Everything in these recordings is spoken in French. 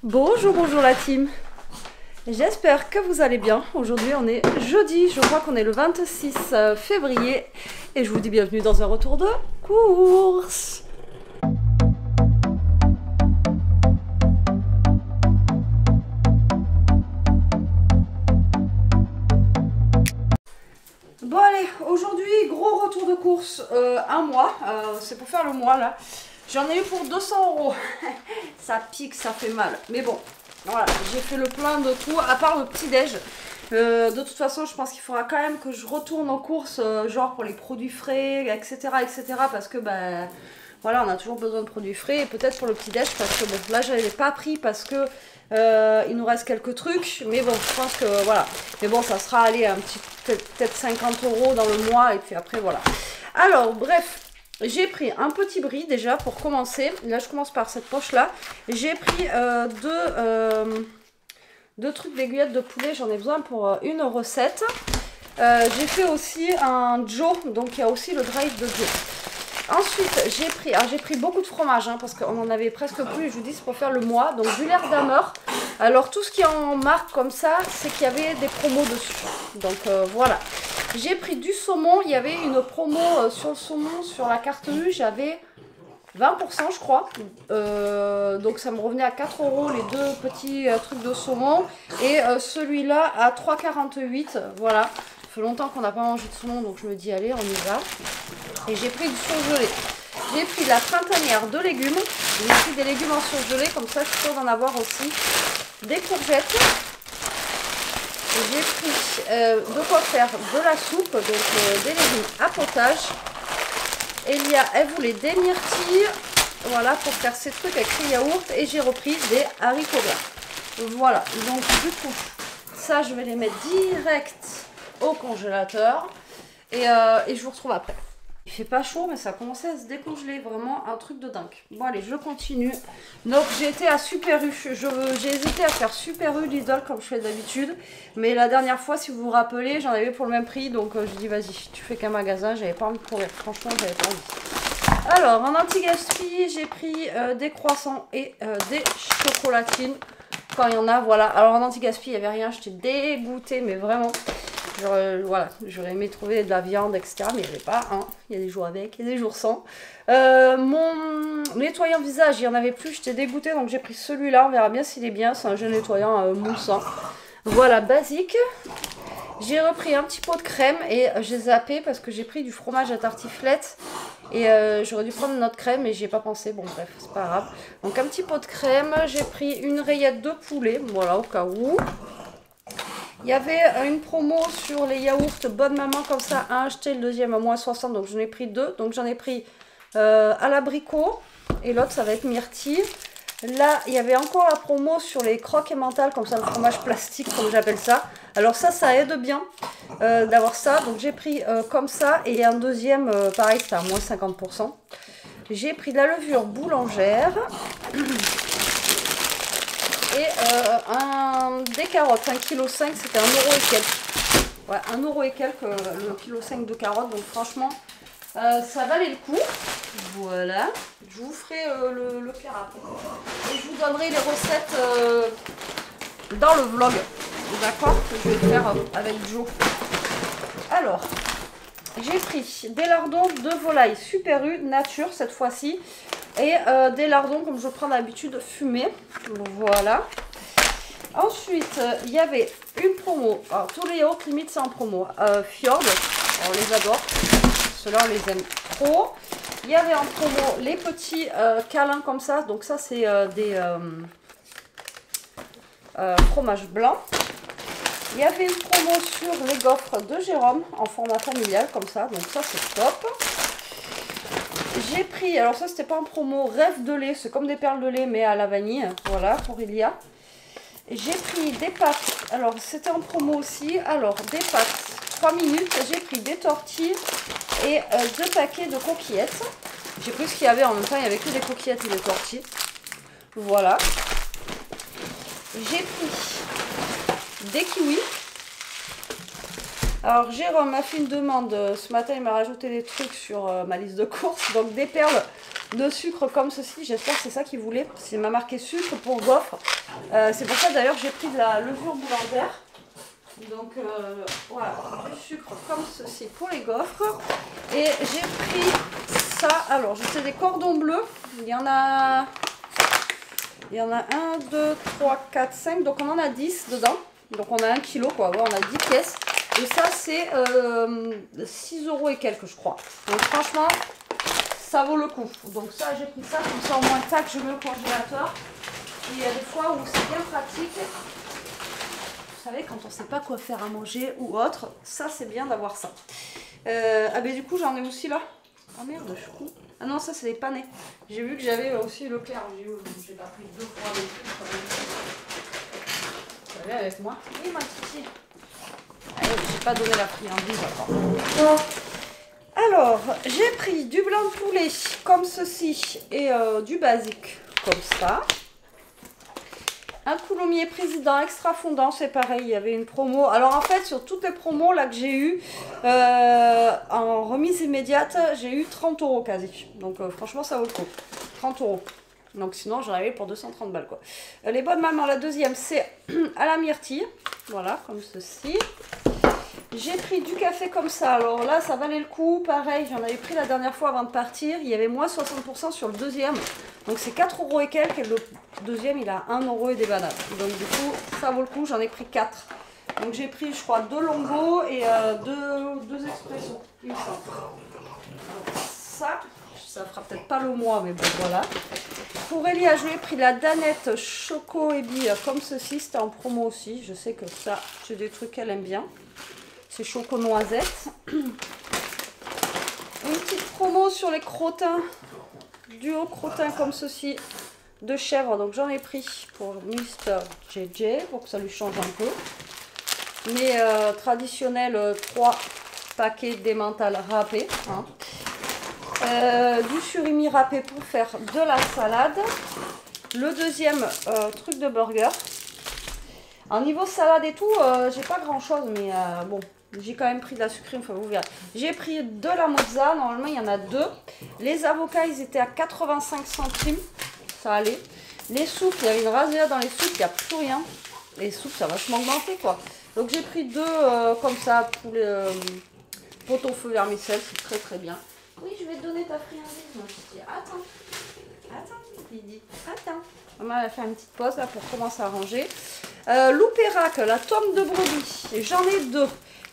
Bonjour, bonjour la team. J'espère que vous allez bien. Aujourd'hui on est jeudi, je crois qu'on est le 26 février et je vous dis bienvenue dans un retour de course. Bon allez, aujourd'hui gros retour de course, un mois, c'est pour faire le mois là. J'en ai eu pour 200 €. Ça pique, ça fait mal. Mais bon, voilà, j'ai fait le plein de tout, à part le petit-déj. De toute façon, je pense qu'il faudra quand même que je retourne en course, genre pour les produits frais, etc. etc. parce que, ben, voilà, on a toujours besoin de produits frais. Et peut-être pour le petit-déj, parce que, bon, là, je n'avais pas pris parce que il nous reste quelques trucs. Mais bon, je pense que, voilà. Mais bon, ça sera, allez, un petit, peut-être 50 € dans le mois. Et puis après, voilà. Alors, bref. J'ai pris un petit bris déjà pour commencer. Là, je commence par cette poche-là. J'ai pris deux trucs d'aiguillettes de poulet. J'en ai besoin pour une recette. J'ai fait aussi un Joe. Donc, il y a aussi le drive de Joe. Ensuite, j'ai pris beaucoup de fromage. Hein, parce qu'on en avait presque plus. Je vous dis, c'est pour faire le mois. Donc, du lait d'Hammer. Alors, tout ce qui est en marque comme ça, c'est qu'il y avait des promos dessus. Donc, voilà. J'ai pris du saumon, il y avait une promo sur le saumon, sur la carte U, j'avais 20% je crois. Donc ça me revenait à 4 € les deux petits trucs de saumon. Et celui-là à 3,48 €, voilà. Ça fait longtemps qu'on n'a pas mangé de saumon, donc je me dis allez, on y va. Et j'ai pris du surgelé. J'ai pris la printanière de légumes. J'ai pris des légumes en surgelé, comme ça je suis sûre d'en avoir aussi. Des courgettes. J'ai pris de quoi faire de la soupe, donc des légumes à potage. Elia, elle voulait des myrtilles, voilà, pour faire ces trucs avec les yaourts. Et j'ai repris des haricots verts. Voilà, donc du coup, ça je vais les mettre direct au congélateur. Et je vous retrouve après. Il fait pas chaud, mais ça a commencé à se décongeler. Vraiment un truc de dingue. Bon, allez, je continue. Donc, j'ai été à Super U. J'ai hésité à faire Super U Lidl comme je fais d'habitude. Mais la dernière fois, si vous vous rappelez, j'en avais pour le même prix. Donc, je dis, vas-y, tu fais qu'un magasin. J'avais pas envie de courir. Franchement, j'avais pas envie. Alors, en anti-gaspi, j'ai pris des croissants et des chocolatines. Quand il y en a, voilà. Alors, en anti-gaspi, il n'y avait rien. J'étais dégoûtée, mais vraiment. Voilà, j'aurais aimé trouver de la viande, etc. Mais il n'y avait pas. Hein. Il y a des jours avec, il y a des jours sans. Mon nettoyant visage, il n'y en avait plus. J'étais dégoûtée, donc j'ai pris celui-là. On verra bien s'il est bien. C'est un jeu nettoyant moussant. Voilà, basique. J'ai repris un petit pot de crème et j'ai zappé parce que j'ai pris du fromage à tartiflette. Et j'aurais dû prendre notre crème et j'y ai pas pensé. Bon, bref, c'est pas grave. Donc, un petit pot de crème. J'ai pris une rayette de poulet. Voilà, au cas où. Il y avait une promo sur les yaourts Bonne Maman, comme ça, un acheté, le deuxième à moins 60, donc j'en ai pris deux. Donc j'en ai pris à l'abricot et l'autre ça va être myrtille. Là, il y avait encore la promo sur les croques mentales, comme ça, le fromage plastique, comme j'appelle ça. Alors ça aide bien d'avoir ça. Donc j'ai pris comme ça et un deuxième, pareil, c'était à moins 50%. J'ai pris de la levure boulangère. Et des carottes, 1,5 kg, c'était 1 € et quelques. Ouais, 1 € et quelques, le 1,5 kg de carottes. Donc franchement, ça valait le coup. Voilà. Je vous ferai le faire après. Et je vous donnerai les recettes dans le vlog. D'accord? Je vais le faire avec Joe. Alors, j'ai pris des lardons de volaille Super U nature cette fois-ci. Et des lardons comme je prends d'habitude fumés. Voilà. Ensuite, il y avait une promo. Alors, tous les yaourts limite c'est en promo. Fjord, on les adore. Ceux-là on les aime trop. Il y avait en promo les petits câlins comme ça. Donc ça c'est des fromages blancs. Il y avait une promo sur les gaufres de Jérôme en format familial comme ça. Donc ça c'est top. J'ai pris, alors ça c'était pas en promo, rêve de lait, c'est comme des perles de lait mais à la vanille, voilà pour Ilia. J'ai pris des pâtes, alors c'était en promo aussi, alors des pâtes 3 minutes, j'ai pris des tortilles et 2 paquets de coquillettes. J'ai pris ce qu'il y avait en même temps, il n'y avait que des coquillettes et des tortilles. Voilà. J'ai pris des kiwis. Alors Jérôme m'a fait une demande ce matin, il m'a rajouté des trucs sur ma liste de courses. Donc des perles de sucre comme ceci. J'espère que c'est ça qu'il voulait. Il m'a marqué sucre pour gaufre. C'est pour ça d'ailleurs j'ai pris de la levure boulangère. Donc voilà, du sucre comme ceci pour les gaufres. Et j'ai pris ça. Alors, c'est des cordons bleus. Il y en a 1, 2, 3, 4, 5. Donc on en a 10 dedans. Donc on a 1 kg quoi. Ouais, on a 10 pièces. Et ça c'est 6 € et quelques je crois. Donc franchement, ça vaut le coup. Donc ça, j'ai pris ça. Comme ça au moins, tac, je mets au congélateur. Et il y a des fois où c'est bien pratique. Vous savez, quand on ne sait pas quoi faire à manger ou autre, ça c'est bien d'avoir ça. Ah ben du coup j'en ai aussi là. Oh merde, je suis con. Ah non, ça c'est les panais. J'ai vu que j'avais aussi Leclerc. J'ai pas pris 2 fois les trucs. Vous savez avec moi. Oui ma petite. J'ai pas donné la friandise encore. Alors, j'ai pris du blanc de poulet comme ceci et du basique comme ça. Un coulommiers président extra fondant, c'est pareil, il y avait une promo. Alors en fait, sur toutes les promos là que j'ai eu en remise immédiate, j'ai eu 30 € quasi. Donc franchement, ça vaut le coup. 30 €. Donc sinon, j'en avais pour 230 balles quoi. Les bonnes mamans, la deuxième, c'est à la myrtille. Voilà, comme ceci. J'ai pris du café comme ça. Alors là, ça valait le coup. Pareil, j'en avais pris la dernière fois avant de partir. Il y avait moins 60% sur le deuxième. Donc c'est 4 € et quelques. Et le deuxième, il a 1 € et des bananes. Donc du coup, ça vaut le coup. J'en ai pris 4. Donc j'ai pris, je crois, 2 longos et 2 expressos. Il me semble. Donc ça fera peut-être pas le mois, mais bon, voilà. Pour Elia, je lui ai pris la danette choco et bille comme ceci. C'était en promo aussi. Je sais que ça, c'est des trucs qu'elle aime bien. C'est choco noisette. Une petite promo sur les crottins. Duo crottin comme ceci. De chèvre. Donc j'en ai pris pour Mister JJ. Pour que ça lui change un peu. Mais traditionnel 3 paquets d'emmental râpé. Hein. Du surimi râpé pour faire de la salade. Le deuxième truc de burger. En niveau salade et tout, j'ai pas grand chose, mais bon, j'ai quand même pris de la sucrine, enfin vous verrez. J'ai pris de la mozza, normalement il y en a 2. Les avocats, ils étaient à 85 centimes, ça allait. Les soupes, il y avait une razzia dans les soupes, il n'y a plus rien. Les soupes, ça va vachement augmenté quoi. Donc j'ai pris 2 comme ça, pour les pot-au-feu vermicelle, c'est très très bien. Oui, je vais te donner ta friandise, moi je dis, attends, il dit, attends. Maman va faire une petite pause là pour commencer à ranger. Loupérac, la tome de brebis, j'en ai 2.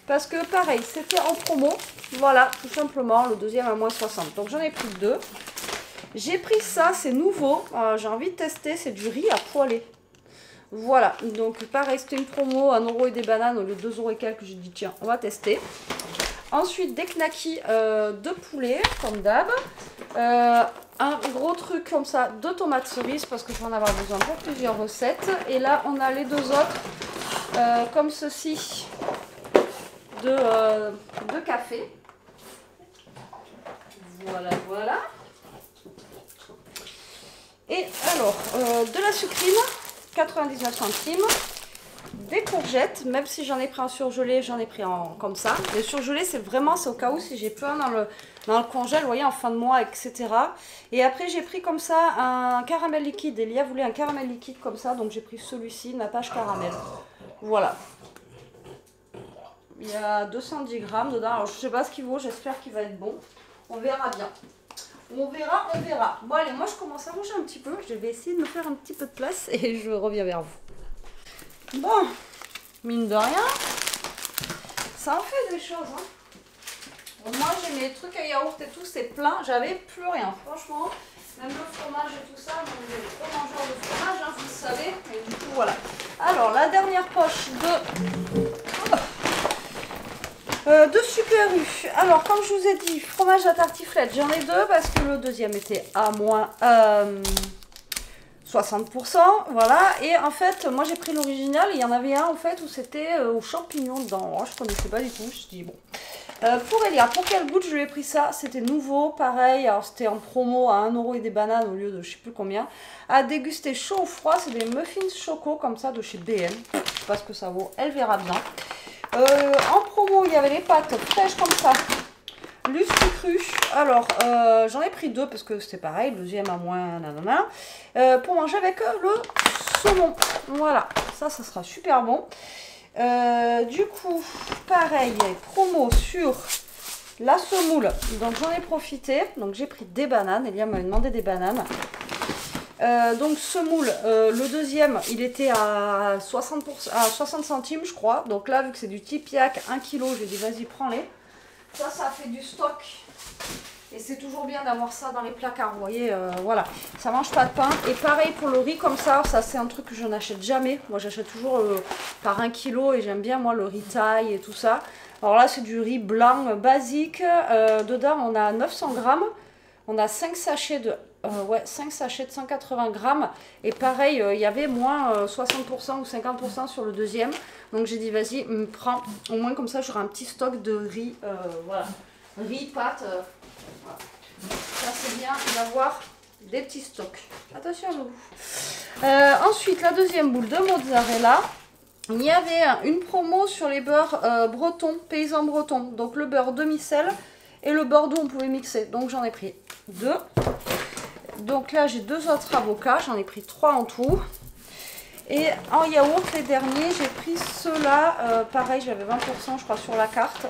Parce que pareil, c'était en promo. Voilà, tout simplement, le deuxième à moins 60. Donc j'en ai pris 2. J'ai pris ça, c'est nouveau. J'ai envie de tester, c'est du riz à poêler. Voilà, donc pareil, c'était une promo, 1 € et des bananes au lieu de 2 € et quelques. J'ai dit tiens, on va tester. Ensuite, des knackis de poulet, comme d'hab. Un gros truc comme ça de tomates cerises parce que je vais en avoir besoin pour plusieurs recettes. Et là, on a les 2 autres, comme ceci, de café. Voilà, voilà. Et alors, de la sucrine, 99 centimes. Des courgettes, même si j'en ai pris en surgelé, j'en ai pris en comme ça. Les surgelés, c'est vraiment, c'est au cas où si j'ai plein dans le congèle, vous voyez, en fin de mois, etc. Et après, j'ai pris comme ça un caramel liquide. Elia voulait un caramel liquide comme ça, donc j'ai pris celui-ci, Napache caramel. Voilà. Il y a 210 grammes dedans. Alors, je sais pas ce qu'il vaut, j'espère qu'il va être bon. On verra bien. On verra, on verra. Bon, allez, moi, je commence à manger un petit peu. Je vais essayer de me faire un petit peu de place et je reviens vers vous. Bon, mine de rien, ça en fait des choses. Hein. Bon, moi, j'ai mes trucs à yaourt et tout, c'est plein. J'avais plus rien, franchement. Même le fromage et tout ça, donc j'ai trop mangeur de fromage, hein, vous le savez. Et du coup, voilà. Alors, la dernière poche de Super U. Alors, comme je vous ai dit, fromage à tartiflette, j'en ai 2 parce que le deuxième était à moins 60%, voilà. Et en fait, moi j'ai pris l'original. Il y en avait un en fait où c'était aux champignons dedans. Oh, je connaissais pas du tout. Je dis bon. Pour Elia, pour quel goût je lui ai pris ça? C'était nouveau, pareil. Alors c'était en promo à 1 € et des bananes au lieu de je sais plus combien. À déguster chaud ou froid, c'est des muffins choco comme ça de chez BM. Je sais pas ce que ça vaut. Elle verra bien. En promo, il y avait les pâtes fraîches comme ça. Lustre cru. Alors, j'en ai pris 2 parce que c'était pareil. Le deuxième à moins, nanana. Pour manger avec le saumon. Voilà, ça sera super bon. Du coup, pareil, promo sur la semoule. Donc, j'en ai profité. Donc, j'ai pris des bananes. Elia m'avait demandé des bananes. Donc semoule, le deuxième il était à 60 centimes je crois, donc là vu que c'est du Tipiak 1 kg, j'ai dit vas-y prends-les, ça fait du stock et c'est toujours bien d'avoir ça dans les placards, vous voyez, voilà, ça mange pas de pain. Et pareil pour le riz comme ça c'est un truc que je n'achète jamais, moi j'achète toujours par 1 kg et j'aime bien moi le riz taille et tout ça. Alors là c'est du riz blanc basique, dedans on a 900 grammes, on a 5 sachets de 5 sachets de 180 grammes. Et pareil, il y avait moins 60% ou 50% sur le deuxième. Donc j'ai dit, vas-y, prends. Au moins comme ça, j'aurai un petit stock de riz. Voilà. Riz, pâtes. Voilà. Ça, c'est bien d'avoir des petits stocks. Attention à vous. Ensuite, la deuxième boule de mozzarella. Il y avait une promo sur les beurres bretons, paysans bretons. Donc le beurre demi-sel et le Bordeaux, on pouvait mixer. Donc j'en ai pris 2. Donc là, j'ai 2 autres avocats. J'en ai pris 3 en tout. Et en yaourt, les derniers, j'ai pris ceux-là. Pareil, j'avais 20% je crois sur la carte.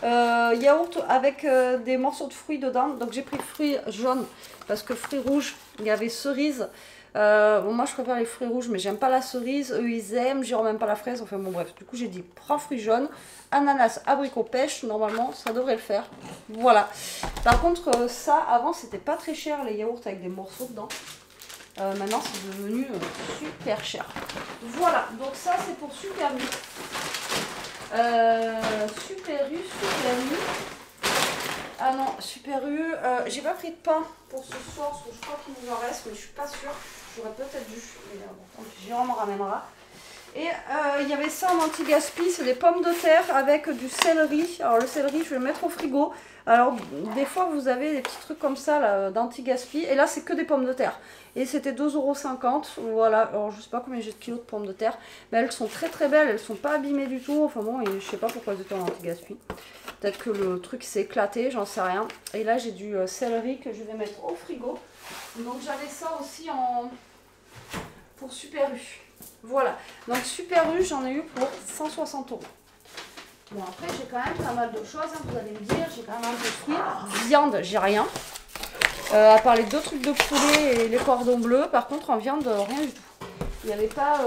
Yaourt avec des morceaux de fruits dedans. Donc j'ai pris fruits jaunes parce que fruits rouges, il y avait cerise. Bon, moi je préfère les fruits rouges mais j'aime pas la cerise, eux ils aiment, j'aime même pas la fraise, enfin bon bref, du coup j'ai dit prends fruits jaunes, ananas, abricot, pêche, normalement ça devrait le faire, voilà. Par contre ça avant c'était pas très cher les yaourts avec des morceaux dedans, maintenant c'est devenu super cher, voilà, donc ça c'est pour Super U. Super U. Ah non, Super U, j'ai pas pris de pain pour ce soir parce que je crois qu'il nous en reste, mais je suis pas sûre. J'aurais peut-être dû, mais bon, Jérôme m'en ramènera. Et il y avait ça en anti-gaspi, c'est des pommes de terre avec du céleri. Alors le céleri, je vais le mettre au frigo. Alors des fois vous avez des petits trucs comme ça d'anti-gaspi, et là c'est que des pommes de terre. Et c'était 2,50 €, voilà. Alors je sais pas combien j'ai de kilos de pommes de terre, mais elles sont très très belles, elles sont pas abîmées du tout. Enfin bon, et je sais pas pourquoi elles étaient en anti-gaspi. Peut-être que le truc s'est éclaté, j'en sais rien. Et là j'ai du céleri que je vais mettre au frigo. Donc j'avais ça aussi pour Super U. Voilà, donc Super U, j'en ai eu pour 160 €. Bon, après, j'ai quand même pas mal de choses, hein, vous allez me dire. J'ai quand même un peu de fruits. Viande, j'ai rien. À part les 2 trucs de poulet et les cordons bleus. Par contre, en viande, rien du tout. Il n'y avait pas...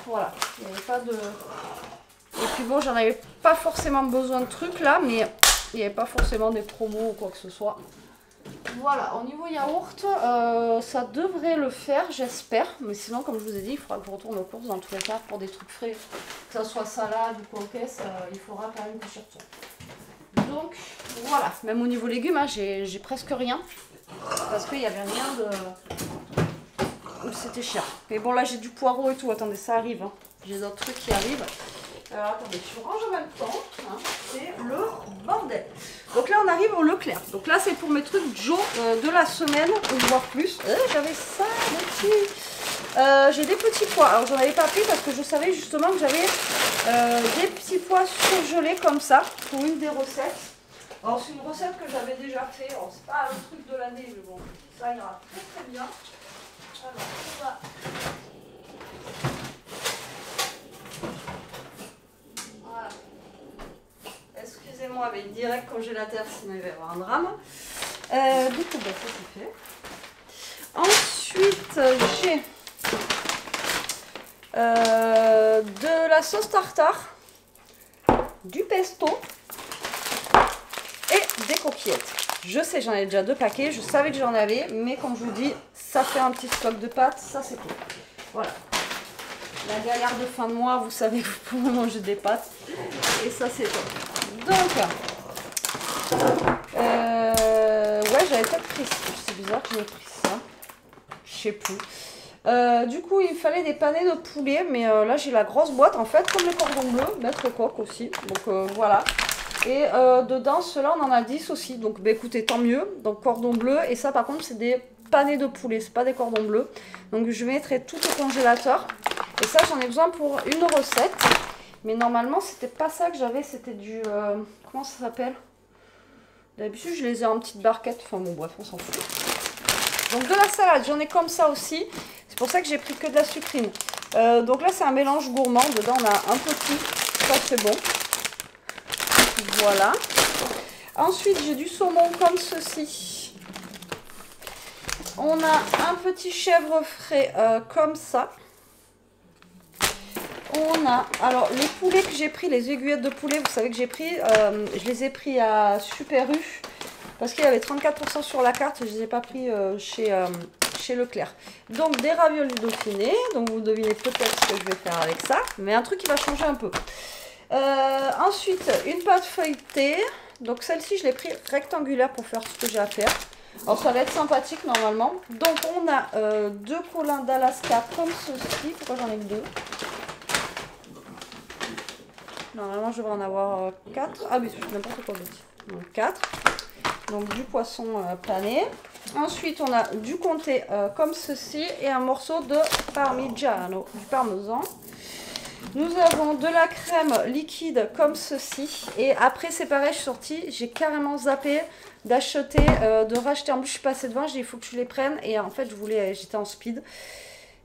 voilà, il n'y avait pas de... Et puis bon, j'en avais pas forcément besoin de trucs là, mais il n'y avait pas forcément des promos ou quoi que ce soit. Voilà, au niveau yaourt, ça devrait le faire, j'espère. Mais sinon, comme je vous ai dit, il faudra que je retourne aux courses dans tous les cas pour des trucs frais. Que ce soit salade ou coquesse, il faudra quand même que j'y retourne. Donc, voilà. Même au niveau légumes, hein, j'ai presque rien. Parce qu'il n'y avait rien de... C'était cher. Mais bon, là, j'ai du poireau et tout. Attendez, ça arrive. Hein. J'ai d'autres trucs qui arrivent. Alors attendez, je range en même temps, hein, c'est le bordel. Donc là on arrive au Leclerc. Donc là c'est pour mes trucs Joe de la semaine, voire plus. J'avais ça aussi. J'ai des petits pois. Alors j'en avais pas pris parce que je savais justement que j'avais des petits pois surgelés comme ça pour une des recettes. Alors c'est une recette que j'avais déjà fait. Alors c'est pas le truc de l'année, mais bon, ça ira très très bien. Alors on va... Excusez-moi, mais direct congélateur, sinon il va y avoir un drame. Du coup, bah, ça c'est fait. Ensuite, j'ai de la sauce tartare, du pesto et des coquillettes. Je sais, j'en ai déjà 2 paquets, je savais que j'en avais, mais comme je vous dis, ça fait un petit stock de pâtes, ça c'est tout. Voilà. La galère de fin de mois, vous savez que vous pouvez manger des pâtes, et ça c'est top. Donc, ouais, j'avais peut-être pris ça. C'est bizarre que j'ai pris ça. Je sais plus. Du coup, il me fallait des panais de poulet, mais là, j'ai la grosse boîte, en fait, comme les cordons bleus, mettre coque aussi. Donc, voilà. Et dedans, ceux-là, on en a 10 aussi. Donc, bah, écoutez, tant mieux. Donc, cordon bleu. Et ça, par contre, c'est des panais de poulet. C'est pas des cordons bleus. Donc, je mettrai tout au congélateur. Et ça, j'en ai besoin pour une recette. Mais normalement, c'était pas ça que j'avais, c'était du... comment ça s'appelle? D'habitude, je les ai en petites barquettes. Enfin bon, bref, on s'en fout. Donc de la salade, j'en ai comme ça aussi. C'est pour ça que j'ai pris que de la sucrine. Donc là, c'est un mélange gourmand. Dedans, on a un peu tout. Ça, c'est bon. Voilà. Ensuite, j'ai du saumon comme ceci. On a un petit chèvre frais comme ça. On a, alors les poulets que j'ai pris, les aiguillettes de poulet, vous savez que j'ai pris, je les ai pris à Super U parce qu'il y avait 34% sur la carte, je ne les ai pas pris chez Leclerc. Donc des raviolis dauphinés, donc vous devinez peut-être ce que je vais faire avec ça, mais un truc qui va changer un peu. Ensuite, une pâte feuilletée, donc celle-ci je l'ai pris rectangulaire pour faire ce que j'ai à faire. Alors ça va être sympathique normalement. Donc on a deux colins d'Alaska comme ceci, pourquoi j'en ai que deux? Normalement, je vais en avoir 4. Ah oui, c'est n'importe quoi. Donc 4. Donc du poisson pané. Ensuite, on a du comté comme ceci et un morceau de parmigiano, du parmesan. Nous avons de la crème liquide comme ceci. Et après, c'est pareil, je suis sortie. J'ai carrément zappé d'acheter, de racheter. En plus, je suis passée devant. J'ai dit, il faut que tu les prennes. Et en fait, j'étais en speed.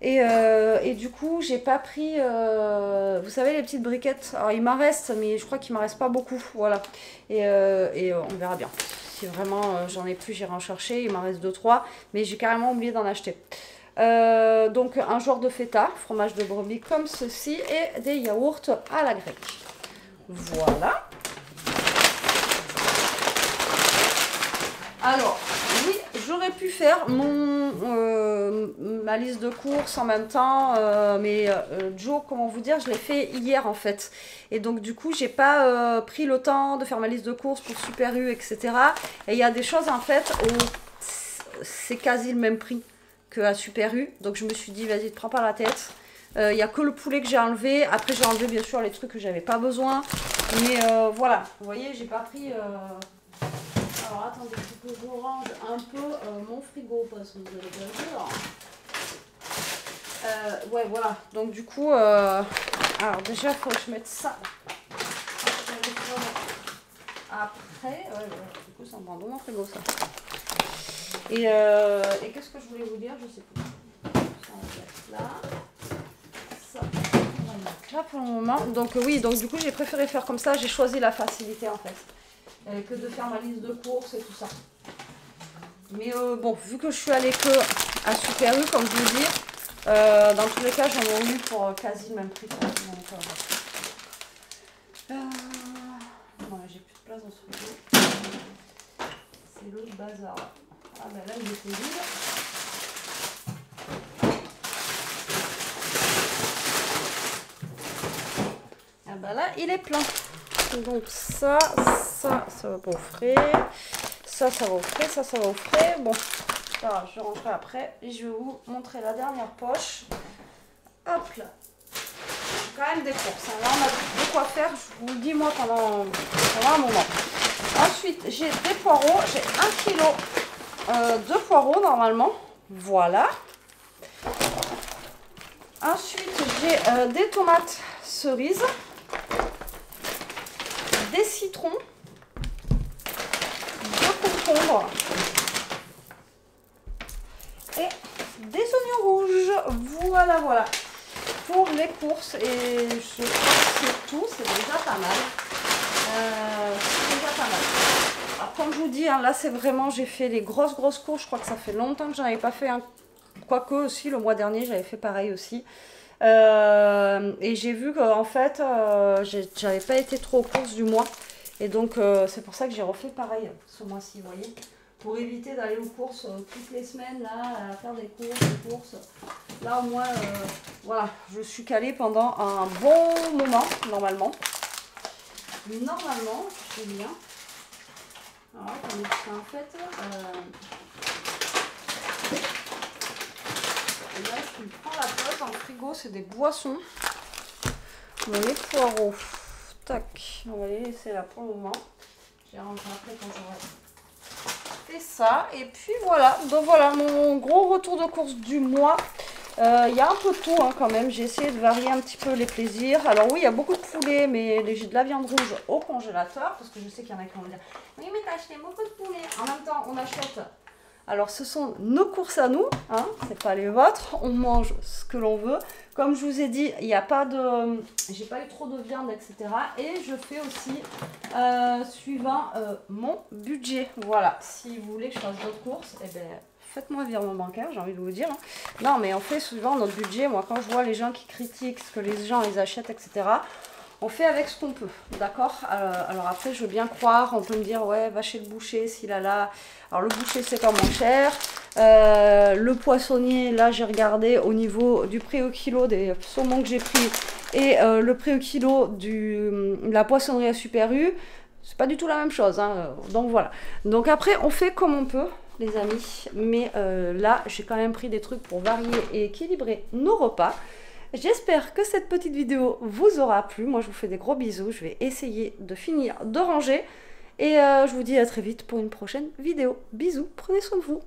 Et du coup, j'ai pas pris, vous savez, les petites briquettes. Alors, il m'en reste, mais je crois qu'il m'en reste pas beaucoup. Voilà. Et on verra bien. Si vraiment j'en ai plus, j'irai en chercher. Il m'en reste 2-3, mais j'ai carrément oublié d'en acheter. Donc, un genre de feta, fromage de brebis comme ceci, et des yaourts à la grecque. Voilà. Alors, oui, j'aurais pu faire ma liste de courses en même temps, mais Joe, comment vous dire, je l'ai fait hier en fait. Et donc du coup, j'ai pas pris le temps de faire ma liste de courses pour Super U, etc. Et il y a des choses en fait où c'est quasi le même prix qu'à Super U. Donc je me suis dit, vas-y, te prends pas la tête. Il n'y a que le poulet que j'ai enlevé. Après, j'ai enlevé bien sûr les trucs que j'avais pas besoin. Mais voilà, vous voyez, j'ai pas pris... Alors attendez, il faut que je range un peu mon frigo parce que vous allez bien voir. Ouais, voilà. Donc du coup, alors déjà, il faut que je mette ça. Après, ouais, du coup, ça me prend dans mon frigo ça. Et qu'est-ce que je voulais vous dire? Je sais plus. Ça, on va mettre là. Ça, on va mettre là pour le moment. Donc oui, donc du coup, j'ai préféré faire comme ça. J'ai choisi la facilité en fait. Que de faire ma liste de courses et tout ça. Mais bon, vu que je suis allée que à Super U, comme je vous dis, dans tous les cas, j'en ai eu pour quasi le même prix. Bon, j'ai plus de place dans ce frigo. C'est l'autre bazar. Ah ben là, il était vide. Ah ben là, il est plein. Donc ça va pas au frais. Ça va au frais, ça va au frais. Bon, alors, je rentrerai après et je vais vous montrer la dernière poche. Hop là. Quand même des courses. Là, on a de quoi faire, je vous le dis moi pendant un moment. Ensuite, j'ai des poireaux. J'ai 1 kg de poireaux normalement. Voilà. Ensuite, j'ai des tomates cerises. Des citrons, de concombre et des oignons rouges. Voilà, voilà. Pour les courses. Et je crois que c'est tout. C'est déjà pas mal. Alors, comme je vous dis, hein, là, c'est vraiment, j'ai fait les grosses courses. Je crois que ça fait longtemps que j'en avais pas fait un. Quoique aussi, le mois dernier, j'avais fait pareil aussi. Et j'ai vu qu'en fait, j'avais pas été trop aux courses du mois. Et donc, c'est pour ça que j'ai refait pareil ce mois-ci, vous voyez. Pour éviter d'aller aux courses toutes les semaines, là, à faire des courses. Là, au moins, voilà, je suis calée pendant un bon moment, normalement. Normalement, je sais bien. Alors, attendez, en fait... Et là, ce qui me prend la place dans le frigo, c'est des boissons. Bon, les poireaux. Tac. On va les laisser là pour le moment. Je les rangerai après quand j'aurai fait ça. Et puis voilà. Donc voilà mon gros retour de course du mois. Il y a un peu de tout hein, quand même, j'ai essayé de varier un petit peu les plaisirs. Alors oui, il y a beaucoup de poulet, mais j'ai de la viande rouge au congélateur, parce que je sais qu'il y en a qui vont me dire « Oui, mais t'as acheté beaucoup de poulet !» En même temps, on achète... Alors ce sont nos courses à nous, hein, c'est pas les vôtres, on mange ce que l'on veut. Comme je vous ai dit, il n'y a pas de... J'ai pas eu trop de viande, etc. Et je fais aussi suivant mon budget. Voilà, si vous voulez que je fasse d'autres courses, eh ben... Faites-moi virement bancaire, j'ai envie de vous dire. Non, mais on fait souvent notre budget. Moi, quand je vois les gens qui critiquent ce que les gens ils achètent, etc., on fait avec ce qu'on peut. D'accord. Alors après, je veux bien croire. On peut me dire, ouais, va chez le boucher s'il a là. Alors, le boucher, c'est pas moins cher. Le poissonnier, là, j'ai regardé au niveau du prix au kilo des saumons que j'ai pris et le prix au kilo de la poissonnerie à Super U. C'est pas du tout la même chose. Hein. Donc, voilà. Donc, après, on fait comme on peut, les amis, mais là j'ai quand même pris des trucs pour varier et équilibrer nos repas. J'espère que cette petite vidéo vous aura plu. Moi je vous fais des gros bisous, je vais essayer de finir de ranger et je vous dis à très vite pour une prochaine vidéo. Bisous, prenez soin de vous.